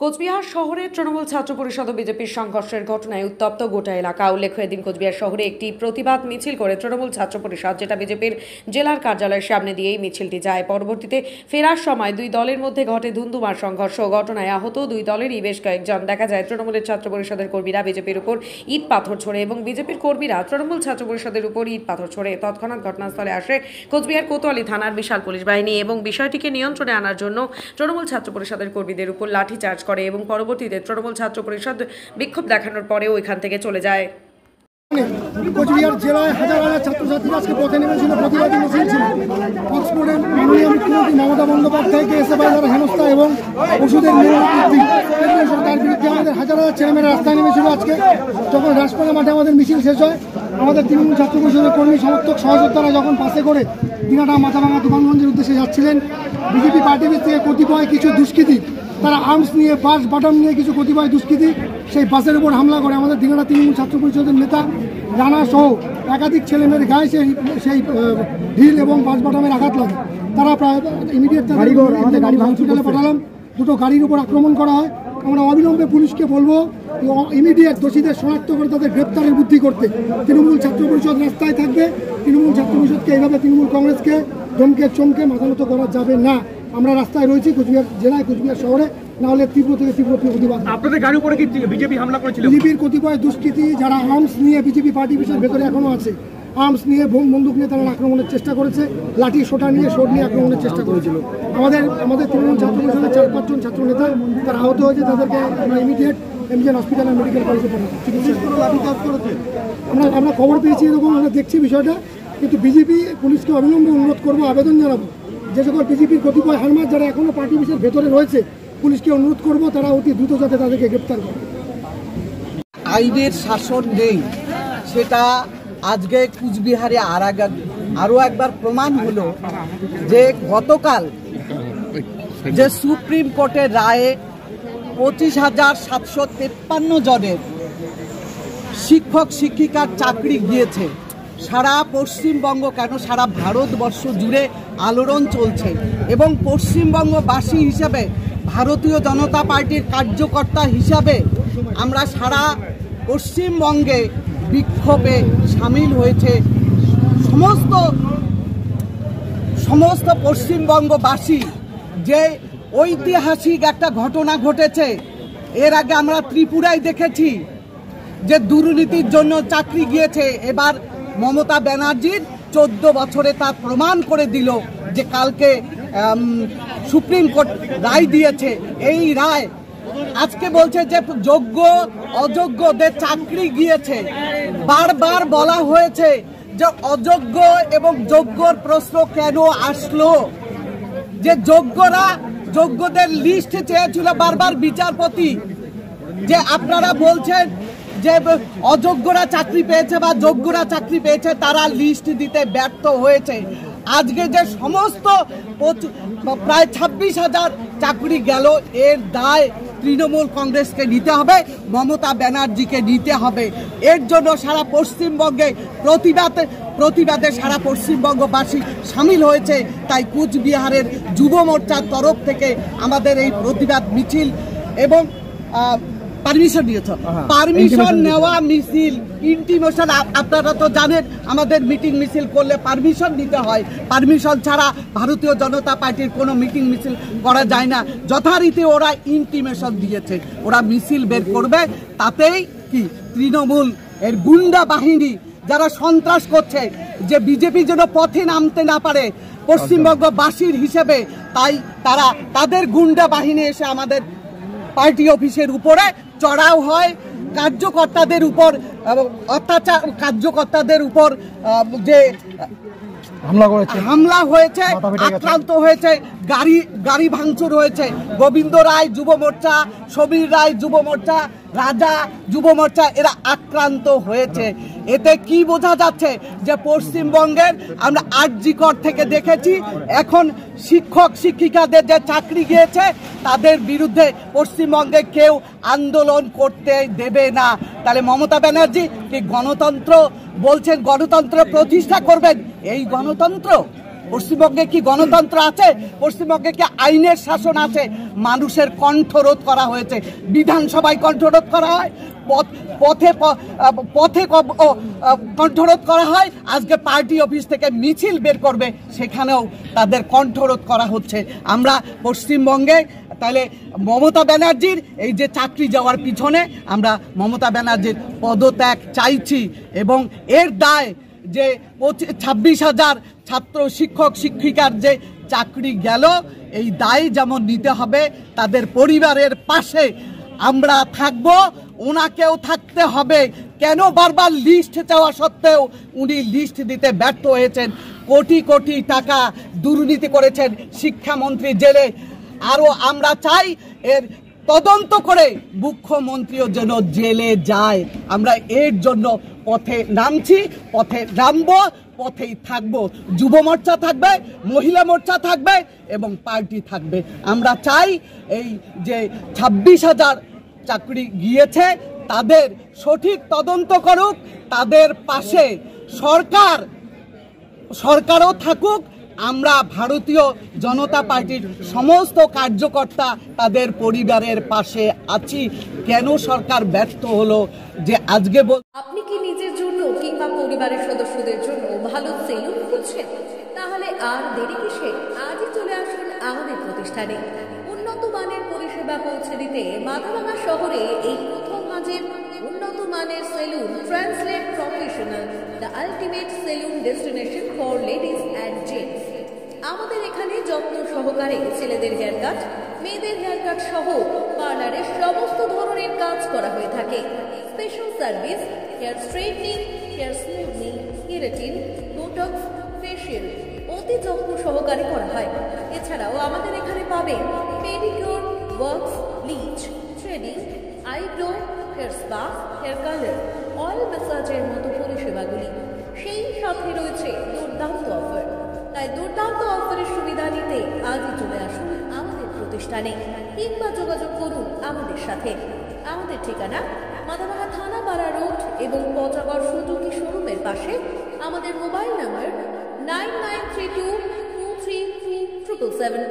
কোচবিহার শহরে তৃণমূল ছাত্র পরিষদ ও বিজেপির সংঘর্ষের ঘটনায় উত্তপ্ত গোটা এলাকা। উল্লেখ্য, এদিন কোচবিহার শহরে একটি প্রতিবাদ মিছিল করে তৃণমূল ছাত্র পরিষদ, যেটা বিজেপির জেলার কার্যালয়ের সামনে দিয়েই মিছিলটি যায়। পরবর্তীতে ফেরার সময় দুই দলের মধ্যে ঘটে ধুন্ধুমার সংঘর্ষ। ঘটনায় আহত দুই দলেরই বেশ কয়েকজন। দেখা যায় তৃণমূলের ছাত্র পরিষদের কর্মীরা বিজেপির উপর ইট পাথর ছোড়ে এবং বিজেপির কর্মীরা তৃণমূল ছাত্র পরিষদের উপর ইট পাথর ছোড়ে। তৎক্ষণাৎ ঘটনাস্থলে আসে কোচবিহার কোতোয়ালি থানার বিশাল পুলিশ বাহিনী এবং বিষয়টিকে নিয়ন্ত্রণে আনার জন্য তৃণমূল ছাত্র পরিষদের কর্মীদের উপর লাঠিচার্জ করে এবং পরবর্তীতে তৃণমূল ছাত্র পরিষদ বিক্ষোভ দেখানোর পরেও এখান থেকে চলে যায়। কোচবিহার জেলায় হাজার হাজার ছাত্রছাত্রীরা আজকে পথে নেমেছিল, প্রতিবাদী মিছিল ছিল। অক্সফোর্ডের মাননীয় মুখ্যমন্ত্রী মমতা বন্দ্যোপাধ্যায়কে এসএফআই হেনস্থা এবং ওষুধের মূল্যবৃদ্ধি তার বিরুদ্ধে আমাদের হাজার হাজার ছেলেমেয়েরা রাস্তায় নেমেছিল। আজকে যখন রাজপথে মাঠে আমাদের মিছিল শেষ হয়, আমাদের তৃণমূল ছাত্র পরিষদের কর্মী সমর্থক সহযোদ্ধারা যখন পাশে করে দিনাটা মাথাভাঙা তুফানগঞ্জের উদ্দেশ্যে যাচ্ছিলেন, বিজেপি পার্টি থেকে কতিপয় কিছু দুষ্কৃতী, তারা আর্মস নিয়ে বাস বাটাম নিয়ে কিছু কতিপয় দুষ্কৃতী সেই বাসের উপর হামলা করে আমাদের দিনাটা তৃণমূল ছাত্র পরিষদের নেতা রানা সহ একাধিক ছেলেমেয়ের গায়ে সেই ঢিল এবং বাস বাটামের আঘাত লাগে। তারা প্রায় ইমিডিয়েট গাড়ি হসপিটালে পাঠালাম। দুটো গাড়ির উপর আক্রমণ করা হয়। আমরা অবিলম্বে পুলিশকে বলবো ইমিডিয়েট দোষীদের শনাক্ত করে তাদের গ্রেপ্তারের বুদ্ধি করতে। তৃণমূল ছাত্র পরিষদ রাস্তায় থাকবে। তৃণমূল ছাত্র পরিষদকে এইভাবে তৃণমূল কংগ্রেসকে ধমকে চমকে মাথানত করা যাবে না। আমরা রাস্তায় রয়েছি কোচবিহার জেলায়, কোচবিহার শহরে, না হলে তীব্র থেকে তীব্র প্রতিবাদ। আপনাদের গাড়ির উপরে কি বিজেপি হামলা করেছিল? বিজেপির কতিপয় দুষ্কৃতী যারা আর্মস নিয়ে বিজেপি পার্টি অফিসের ভেতরে এখনো আছে, আর্মস নিয়ে বন্দুক নিয়ে তারা আক্রমণের চেষ্টা করেছে, লাঠি সোটা নিয়ে শোট নিয়ে আক্রমণের চেষ্টা করেছিল। আমাদের তৃণমূল ছাত্র পরিষদের 4-5 জন ছাত্র নেতা তারা আহত হয়েছে। তাদেরকে আমরা ইমিডিয়েট এমজিএন হসপিটাল আর মেডিকেল কলেজে পাঠাবো। আমরা খবর পেয়েছি এরকম, আমরা দেখছি বিষয়টা, কিন্তু বিজেপি পুলিশকে অবিলম্বে অনুরোধ করবো, আবেদন জানাবো যে সকল বিজেপির কতিপয় হারমাত যারা এখনো পার্টি অফিসের ভেতরে রয়েছে, পুলিশকে অনুরোধ করবো তারা অতি দ্রুত যাতে তাদেরকে গ্রেপ্তার করে। আইনের শাসন নেই, সেটা আজকে কুচবিহারে আরও একবার প্রমাণ হলো যে গতকাল যে সুপ্রিম কোর্টের রায়ে 25,753 জনের শিক্ষক শিক্ষিকার চাকরি গিয়েছে। সারা পশ্চিমবঙ্গ কেন সারা ভারতবর্ষ জুড়ে আলোড়ন চলছে এবং পশ্চিমবঙ্গবাসী হিসেবে, ভারতীয় জনতা পার্টির কার্যকর্তা হিসাবে আমরা সারা পশ্চিমবঙ্গে বিক্ষোভে সামিল হয়েছে সমস্ত পশ্চিমবঙ্গবাসী। যে ঐতিহাসিক একটা ঘটনা ঘটেছে, এর আগে আমরা ত্রিপুরায় দেখেছি যে দুর্নীতির জন্য চাকরি গিয়েছে। এবার মমতা ব্যানার্জির 14 বছরে তা প্রমাণ করে দিল যে কালকে সুপ্রিম কোর্ট রায় দিয়েছে। এই রায় আজকে বলছে যে যোগ্য অযোগ্যদের চাকরি গিয়েছে। বারবার বলা হয়েছে যে অযোগ্য এবং যোগ্যর প্রশ্ন কেন আসলো, যে যোগ্যদের লিস্ট চেয়েছিল বারবার বিচারপতি, যে আপনারা বলছেন যে অযোগ্যরা চাকরি পেয়েছে বা যোগ্যরা চাকরি পেয়েছে, তারা লিস্ট দিতে ব্যর্থ হয়েছে। আজকে যে সমস্ত প্রায় 26,000 চাকরি গেল, এর দায় তৃণমূল কংগ্রেসকে নিতে হবে, মমতা ব্যানার্জিকে নিতে হবে। এর জন্য সারা পশ্চিমবঙ্গে প্রতিবাদে সারা পশ্চিমবঙ্গবাসী সামিল হয়েছে। তাই কুচবিহারের যুব মোর্চার তরফ থেকে আমাদের এই প্রতিবাদ মিছিল এবং পারমিশন নিয়েছে, পারমিশন নেওয়া মিছিল, ইন্টিমেশন। আপনারা তো জানেন আমাদের মিটিং মিছিল করলে পারমিশন নিতে হয়। পারমিশন ছাড়া ভারতীয় জনতা পার্টির কোনো মিটিং মিছিল করা যায় না। যথারীতি ওরা ইন্টিমেশন দিয়েছে, ওরা মিছিল বের করবে। তাতেই কি তৃণমূল এর গুন্ডা বাহিনী যারা সন্ত্রাস করছে, যে বিজেপি যেন পথে নামতে না পারে পশ্চিমবঙ্গবাসীর হিসেবে, তাই তারা তাদের গুন্ডা বাহিনী এসে আমাদের পার্টি অফিসের উপরে চড়াও হয়। কার্যকর্তাদের উপর অত্যাচার, কার্যকর্তাদের উপর যে হামলা হয়েছে, আক্রান্ত হয়েছে, গাড়ি ভাঙচুর হয়েছে। গোবিন্দ রায় যুব মোর্চা, সমীর রায় যুব মোর্চা, রাজা যুব মোর্চা এরা আক্রান্ত হয়েছে। এতে কি বোঝা যাচ্ছে যে পশ্চিমবঙ্গের আমরা আরজিকর থেকে দেখেছি, এখন শিক্ষক শিক্ষিকাদের যে চাকরি গিয়েছে তাদের বিরুদ্ধে পশ্চিমবঙ্গে কেউ আন্দোলন করতে দেবে না। তাহলে মমতা ব্যানার্জি কি গণতন্ত্র বলছেন, গণতন্ত্র প্রতিষ্ঠা করবেন? এই গণতন্ত্র পশ্চিমবঙ্গে কি গণতন্ত্র আছে? পশ্চিমবঙ্গে কি আইনের শাসন আছে? মানুষের কণ্ঠরোধ করা হয়েছে, বিধানসভায় কণ্ঠরোধ করা হয়, পথে কণ্ঠরোধ করা হয়, আজকে পার্টি অফিস থেকে মিছিল বের করবে সেখানেও তাদের কণ্ঠরোধ করা হচ্ছে। আমরা পশ্চিমবঙ্গে তাহলে মমতা ব্যানার্জির এই যে চাকরি যাওয়ার পিছনে আমরা মমতা ব্যানার্জির পদত্যাগ চাইছি এবং এর দায় যে 26,000 ছাত্র শিক্ষক শিক্ষিকার যে চাকরি গেল এই দায় যেমন নিতে হবে, তাদের পরিবারের পাশে আমরা থাকব, ওনাকেও থাকতে হবে। কেন বারবার লিস্ট চাওয়া সত্ত্বেও উনি লিস্ট দিতে ব্যর্থ হয়েছেন? কোটি কোটি টাকা দুর্নীতি করেছেন শিক্ষামন্ত্রী জেলে। আরও আমরা চাই এর তদন্ত করে মুখ্যমন্ত্রীও যেন জেলে যায়। আমরা এর জন্য পথে নামছি, পথে নামবো, পথেই থাকবো। যুব মোর্চা থাকবে, মহিলা মোর্চা থাকবে এবং পার্টি থাকবে। আমরা চাই এই যে 26,000 চাকরি গিয়েছে তাদের সঠিক তদন্ত করুক, তাদের পাশে সরকারও থাকুক। আমরা ভারতীয় জনতা পার্টির সমস্ত কার্যকর্তা তাদের পরিবারের পাশে আছি। কেন সরকার ব্যর্থ হলো যে আজকে আপনি কি নিজের জন্য কিংবা পরিবারের সদস্যদের জন্য ভালো সেলুন খুঁজছেন? তাহলে আর দেরি কিসে? আজই চলে আসুন আমাদের প্রতিষ্ঠানে। উন্নত মানের পরিষেবা পৌঁছে দিতে মাথাভাঙা শহরে এই প্রথম মাঝের উন্নত মানের salon translate professional, the ultimate salon destination for ladies and gents. আমাদের এখানে যত্ন সহকারে ছেলেদের হেয়ার কাট, মেয়েদের হেয়ার কাট সহ পার্লারের সমস্ত ধরনের কাজ করা হয়ে থাকে। Special service hair straightening, hair smoothing, keratin, botox, facial অতি যত্ন সহকারে করা হয়। এছাড়াও আমাদের এখানে পাবেন pedicure, wax, bleach, threading, eyebrow, hair spa, hair colour, oil ম্যাসাজের মতো পরিষেবাগুলি। সেই সাথে রয়েছে দুর্দান্ত অফার। তাই দুর্দান্ত অফারের সুবিধা নিতে আজই চলে আসুন আমাদের প্রতিষ্ঠানে কিংবা যোগাযোগ করুন আমাদের সাথে। আমাদের ঠিকানা মাথাভাঙা থানাপাড়া রোড এবং পচাগড় সুজুকি শোরুমের পাশে। আমাদের মোবাইল নাম্বার 9932233777।